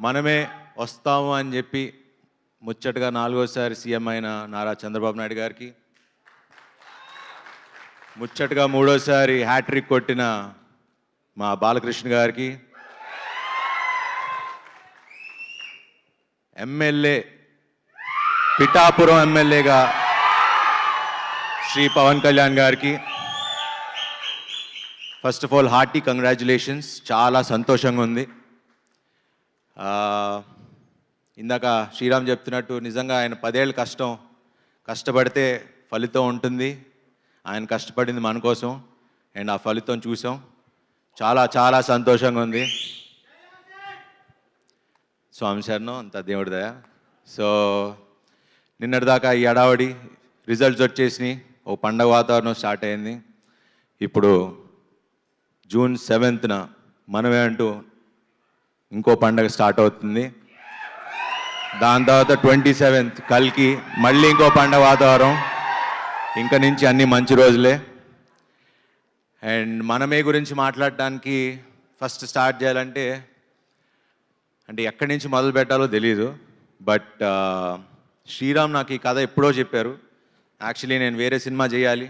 మనమే వస్తాము అని చెప్పి ముచ్చటగా 4వసారి సీఎం అయిన నారా చంద్రబాబు నాయుడు గారికి, ముచ్చటగా 3వసారి హ్యాట్రిక్ కొట్టిన మా బాలకృష్ణ గారికి, ఎమ్మెల్యే పిఠాపురం ఎమ్మెల్యేగా శ్రీ పవన్ కళ్యాణ్ గారికి first of all hearty congratulations. చాలా సంతోషంగా ఉంది. ఇందాక శ్రీరామ్ చెప్తున్నట్టు నిజంగా ఆయన 10 ఏళ్ళు కష్టపడితే ఫలితం ఉంటుంది. ఆయన కష్టపడింది మన కోసం అండ్ ఆ ఫలితం చూసాం. చాలా చాలా సంతోషంగా ఉంది. స్వామి శరణం, అంత దేవుడి దయ. సో నిన్నటిదాకా ఈ అడావడి రిజల్ట్స్ వచ్చేసినాయి, ఓ పండగ వాతావరణం స్టార్ట్ అయింది. ఇప్పుడు జూన్ 7న మనమే అంటూ ఇంకో పండగ స్టార్ట్ అవుతుంది. దాని తర్వాత 27th కల్కి మళ్ళీ ఇంకో పండగ వాతావరణం. ఇంక నుంచి అన్ని మంచి రోజులే. అండ్ మనమే గురించి మాట్లాడటానికి ఫస్ట్ స్టార్ట్ చేయాలంటే ఎక్కడి నుంచి మొదలు పెట్టాలో తెలీదు. బట్ శ్రీరామ్ నాకు ఈ కథ ఎప్పుడో చెప్పారు. యాక్చువల్లీ నేను వేరే సినిమా చేయాలి,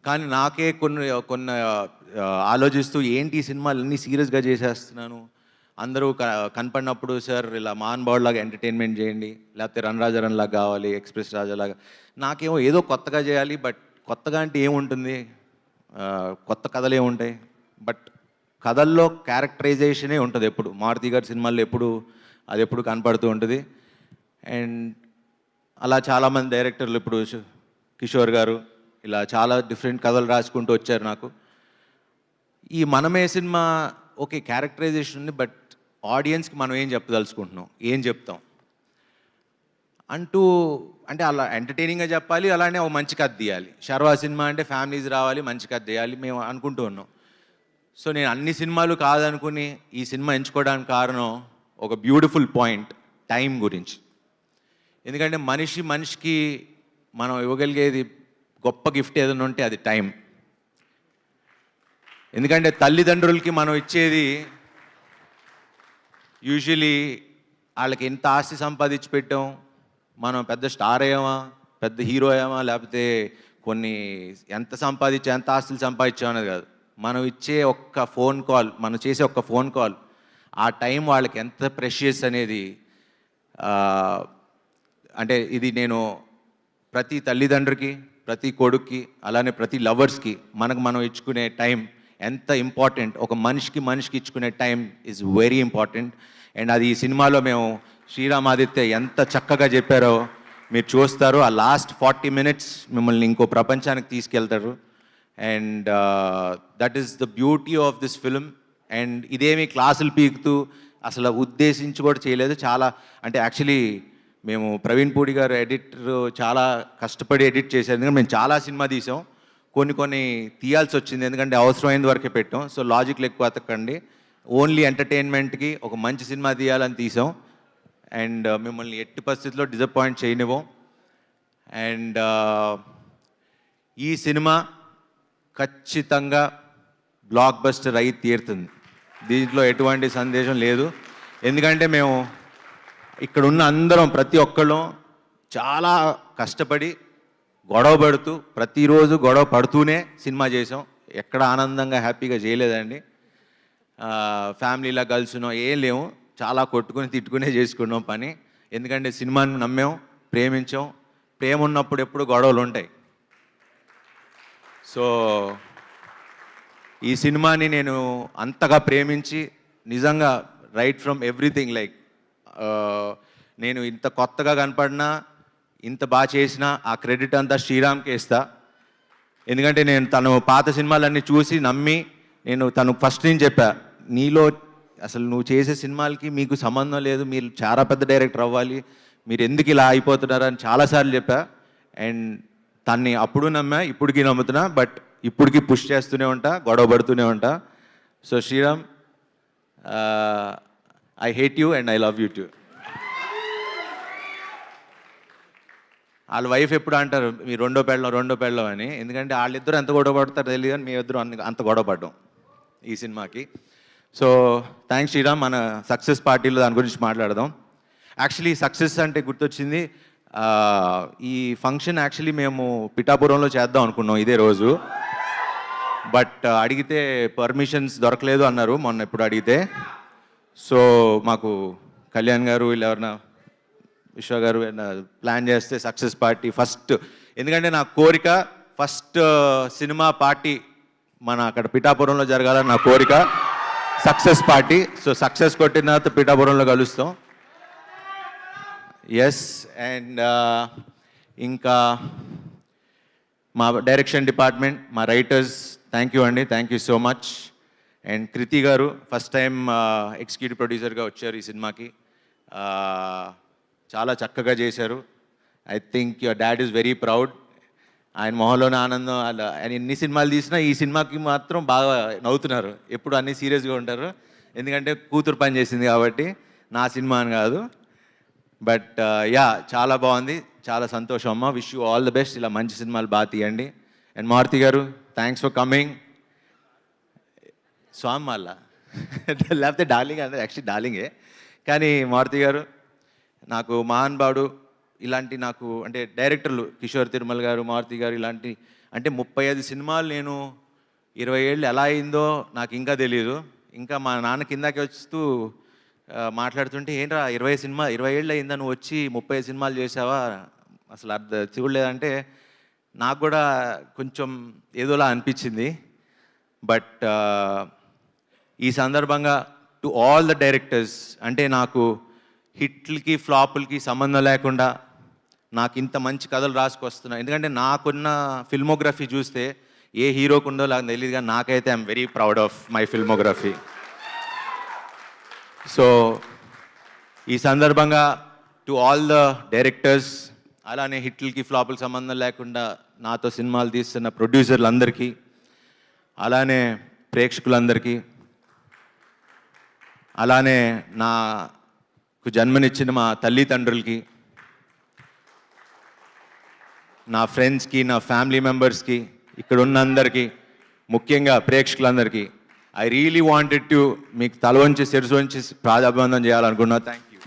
కానీ నాకే కొన్ని ఆలోచిస్తూ ఏంటి ఈ సినిమాలు అన్నీ సీరియస్గా చేసేస్తున్నాను. అందరూ కనపడినప్పుడు సార్ ఇలా మహానుభావుడు లాగా ఎంటర్టైన్మెంట్ చేయండి, లేకపోతే రన్ రాజా రన్ లాగా కావాలి, ఎక్స్ప్రెస్ రాజాలాగా. నాకేమో ఏదో కొత్తగా చేయాలి. బట్ కొత్తగా అంటే ఏముంటుంది, కొత్త కథలు ఏముంటాయి. బట్ కథల్లో క్యారెక్టరైజేషనే ఉంటుంది ఎప్పుడు. మారుతి గారి సినిమాల్లో అది ఎప్పుడు కనపడుతూ ఉంటుంది. అండ్ అలా చాలామంది డైరెక్టర్లు, ఇప్పుడు కిషోర్ గారు, ఇలా చాలా డిఫరెంట్ కథలు రాసుకుంటూ వచ్చారు. నాకు ఈ మనమే సినిమా ఓకే క్యారెక్టరైజేషన్ ఉంది, బట్ ఆడియన్స్కి మనం ఏం చెప్పదలుచుకుంటున్నాం, ఏం చెప్తాం అంటే అలా ఎంటర్టైనింగ్గా చెప్పాలి, అలానే ఒక మంచి కథ తీయాలి. శర్వా సినిమా అంటే ఫ్యామిలీస్ రావాలి, మంచి కథ తీయాలి మేము అనుకుంటూ ఉన్నాం. సో నేను అన్ని సినిమాలు కాదనుకుని ఈ సినిమా ఎంచుకోవడానికి కారణం ఒక బ్యూటిఫుల్ పాయింట్, టైం గురించి. ఎందుకంటే మనిషికి మనం ఇవ్వగలిగేది గొప్ప గిఫ్ట్ ఏదైనా ఉంటే అది టైం. ఎందుకంటే తల్లిదండ్రులకి మనం ఇచ్చేది యూజువలీ వాళ్ళకి ఎంత ఆస్తి సంపాదించి పెట్టాం, మనం పెద్ద స్టార్ అయ్యామా, పెద్ద హీరో అయ్యామా, లేకపోతే ఎంత ఆస్తులు సంపాదించాం అనేది కాదు. మనం ఇచ్చే ఒక్క ఫోన్ కాల్, మనం చేసే ఒక్క ఫోన్ కాల్, ఆ టైం వాళ్ళకి ఎంత ప్రెషియస్ అనేది. అంటే ఇది నేను ప్రతి తల్లిదండ్రికి, ప్రతి కొడుక్కి, అలానే ప్రతి లవర్స్కి మనం ఇచ్చుకునే టైం ఎంత ఇంపార్టెంట్. ఒక మనిషికి ఇచ్చుకునే time is very important. And అది ఈ సినిమాలో మేము శ్రీరామ్ ఆదిత్య ఎంత చక్కగా చెప్పారో మీరు చూస్తారు. ఆ లాస్ట్ 40 minutes మిమ్మల్ని ఇంకో ప్రపంచానికి తీసుకెళ్తారు. And that is the beauty of this film. And ఇదేమి క్లాసులు పీకుతూ అసలు ఉద్దేశించి కూడా చేయలేదు. చాలా యాక్చువల్లీ మేము ప్రవీణ్ పూడి గారు ఎడిటర్ చాలా కష్టపడి ఎడిట్ చేశారు. ఎందుకంటే మేము చాలా సినిమా తీసాం, కొన్ని తీయాల్సి వచ్చింది, ఎందుకంటే అవసరమైనంత వరకే పెట్టాం. సో లాజిక్లు ఎక్కువ అతకండి, ఓన్లీ ఎంటర్టైన్మెంట్కి ఒక మంచి సినిమా తీయాలని తీసాం. అండ్ మిమ్మల్ని ఎట్టి పరిస్థితుల్లో డిసప్పాయింట్ చేయనివ్వం. అండ్ ఈ సినిమా ఖచ్చితంగా బ్లాక్ బస్టర్ అయి తీరుతుంది, దీంట్లో ఎటువంటి సందేశం లేదు. ఎందుకంటే మేము ఇక్కడ ఉన్న అందరం, ప్రతి ఒక్కళ్ళం చాలా కష్టపడి గొడవ పడుతూ, ప్రతిరోజు గొడవ పడుతూనే సినిమా చేసాం. ఎక్కడ ఆనందంగా హ్యాపీగా చేయలేదండి. ఫ్యామిలీలా కలిసినాం ఏం లేవు, చాలా కొట్టుకుని తిట్టుకునే చేసుకున్నాం పని. ఎందుకంటే సినిమాని నమ్మాం, ప్రేమించాం. ప్రేమ ఉన్నప్పుడు ఎప్పుడు గొడవలు ఉంటాయి. సో ఈ సినిమాని నేను అంతగా ప్రేమించి నిజంగా రైట్ ఫ్రమ్ ఎవ్రీథింగ్, లైక్ నేను ఇంత కొత్తగా కనపడినా, ఇంత బాగా చేసినా ఆ క్రెడిట్ అంతా శ్రీరామ్కే ఇస్తా. ఎందుకంటే నేను తను పాత సినిమాలన్నీ చూసి నమ్మి, నేను తను ఫస్ట్ నుంచి చెప్పా, నీలో అసలు నువ్వు చేసే సినిమాలకి మీకు సంబంధం లేదు, మీరు చాలా పెద్ద డైరెక్టర్ అవ్వాలి, మీరు ఎందుకు ఇలా అయిపోతున్నారని చాలాసార్లు చెప్పా. అండ్ తన్ని అప్పుడు నమ్మా, ఇప్పటికీ నమ్ముతున్నా. బట్ ఇప్పటికీ పుష్ చేస్తూనే ఉంటా, గొడవ పడుతూనే ఉంటా. So Sriram, I hate you and I love you too. వాళ్ళ వైఫ్ ఎప్పుడు అంటారు మీ రెండో పెళ్ళం అని. ఎందుకంటే వాళ్ళిద్దరు ఎంత గొడవ పడతారో తెలియదు, కానీ మీ ఇద్దరు అంత గొడవ పడ్డాం ఈ సినిమాకి. So thanks Sriram. మన సక్సెస్ పార్టీలో దాని గురించి మాట్లాడదాం. యాక్చువల్లీ సక్సెస్ అంటే గుర్తొచ్చింది, ఈ ఫంక్షన్ యాక్చువల్లీ మేము పిఠాపురంలో చేద్దాం అనుకున్నాం ఇదే రోజు. బట్ అడిగితే పర్మిషన్స్ దొరకలేదు అన్నారు మొన్న ఎప్పుడు అడిగితే. సో మాకు కళ్యాణ్ గారు వీళ్ళు ఎవరన్నా విశ్వ గారు ప్లాన్ చేస్తే సక్సెస్ పార్టీ ఫస్ట్, ఎందుకంటే నా కోరిక ఫస్ట్ సినిమా పార్టీ మన అక్కడ పిఠాపురంలో జరగాలని నా కోరిక, సక్సెస్ పార్టీ. సో సక్సెస్ కొట్టిన తర్వాత పిఠాపురంలో కలుస్తాం. ఎస్. అండ్ ఇంకా మా డైరెక్షన్ డిపార్ట్మెంట్, మా రైటర్స్, థ్యాంక్ యూ అండి, thank you so much. And Kriti garu first time executive ప్రొడ్యూసర్గా వచ్చారు ఈ సినిమాకి. చాలా చక్కగా చేశారు. I think your dad is very proud. ఆయన మొహంలోనే ఆనందం. అలా ఆయన ఎన్ని సినిమాలు తీసినా ఈ సినిమాకి మాత్రం బాగా నవ్వుతున్నారు. ఎప్పుడు అన్నీ సీరియస్గా ఉంటారు, ఎందుకంటే కూతురు పని చేసింది కాబట్టి, నా సినిమా అని కాదు. బట్ యా, చాలా బాగుంది, చాలా సంతోషం అమ్మ. Wish you all the best. ఇలా మంచి సినిమాలు బాగా తీయండి. అండ్ మారుతి గారు, థ్యాంక్స్ ఫర్ కమింగ్. స్వామి మళ్ళా లేకపోతే డార్లింగ్ అంటే యాక్చువల్లీ డార్లింగే, కానీ మారుతి గారు నాకు మహానుభావుడు. ఇలాంటి నాకు అంటే డైరెక్టర్లు కిషోర్ తిరుమల గారు, మారుతి గారు, ఇలాంటి అంటే 35 సినిమాలు నేను 20 ఏళ్ళు ఎలా అయిందో నాకు ఇంకా తెలియదు. ఇంకా మా నాన్న కిందకి వస్తూ మాట్లాడుతుంటే, ఏంట్రా 20 ఏళ్ళు అయిందా నువ్వు వచ్చి 30 సినిమాలు చేసావా, అసలు చూడలేదంటే నాకు కూడా కొంచెం ఏదోలా అనిపించింది. బట్ ఈ సందర్భంగా టు ఆల్ ద డైరెక్టర్స్, అంటే నాకు హిట్లకి ఫ్లాపులకి సంబంధం లేకుండా నాకు ఇంత మంచి కథలు రాసుకొస్తున్నా. ఎందుకంటే నాకున్న ఫిల్మోగ్రఫీ చూస్తే ఏ హీరోకు ఉందో నాకు తెలియదు, కానీ నాకైతే I'm very proud of my filmography. So ఈ సందర్భంగా టు ఆల్ ద డైరెక్టర్స్, అలానే హిట్లకి ఫ్లాపులకి సంబంధం లేకుండా నాతో సినిమాలు తీస్తున్న ప్రొడ్యూసర్లందరికీ, అలానే ప్రేక్షకులందరికీ, అలానే నాకు జన్మనిచ్చిన మా తల్లిదండ్రులకి, నా ఫ్రెండ్స్కి, నా ఫ్యామిలీ మెంబర్స్కి, ఇక్కడ ఉన్న అందరికీ, ముఖ్యంగా ప్రేక్షకులందరికీ ఐ రియలీ వాంటెడ్ టు మీకు తల వంచి శిరసు వంచి ప్రాధాభివందనం చేయాలనుకున్నా. Thank you.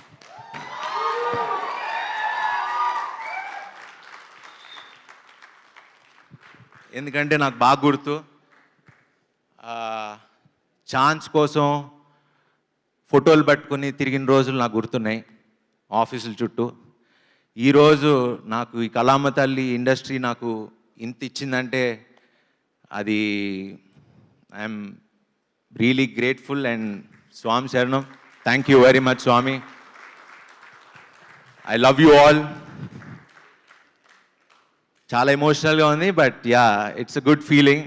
ఎందుకంటే నాకు బాగా గుర్తు, ఛాన్స్ కోసం ఫోటోలు పట్టుకొని తిరిగిన రోజులు నాకు గుర్తున్నాయి ఆఫీసుల చుట్టూ. ఈరోజు నాకు ఈ కళామ తల్లి ఇండస్ట్రీ నాకు ఇంత ఇచ్చిందంటే అది I'm really grateful. And Swami శరణం, thank you very much Swami. I love you all. చాలా ఎమోషనల్గా ఉంది, but yeah, it's a good feeling.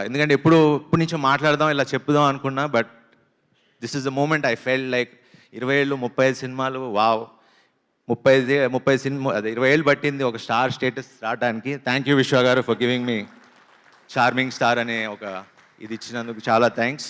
ఎందుకంటే ఎప్పుడు నుంచో మాట్లాడదాం, ఇలా చెప్పుదాం అనుకున్నా, but this is the moment I felt like 20 ఏళ్ళు 35 సినిమాలు, వావ్. 30 సినిమా, అదే 20 ఏళ్ళు పట్టింది ఒక స్టార్ స్టేటస్ రావడానికి. థ్యాంక్ యూ విశ్వ గారు for giving me charming star అనే ఒక ఇది ఇచ్చినందుకు చాలా థ్యాంక్స్.